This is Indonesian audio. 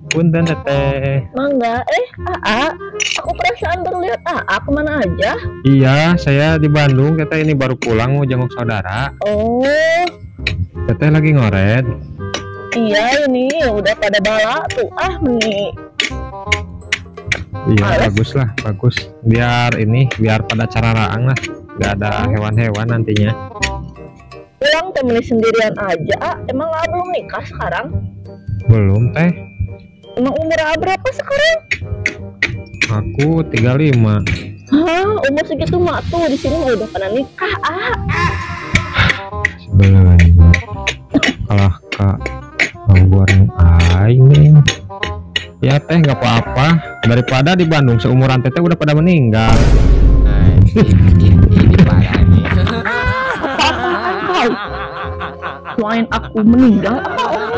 Punten teteh. Mangga, Aa, aku perasaan baru lihat Aa kemana aja? Iya, saya di Bandung. Teteh ini baru pulang mau jenguk saudara. Oh, Teteh lagi ngoret. iya ini udah pada bala tuh. Nih. Iya, Males. bagus lah, bagus. Biar pada cararaang lah. Gak ada hewan-hewan nantinya. Pulang temenin sendirian aja. Emang Aa belum nikah sekarang? Belum teh. Emang umur Aa berapa sekarang? Aku 35. Hah, umur segitu mah tuh di sini mah udah pada nikah. Sebenarnya kalah kak ngangguan aing. Ya teh nggak apa-apa, daripada di Bandung seumuran teteh udah pada meninggal. Ini parah nih. Selain aku meninggal, apa orang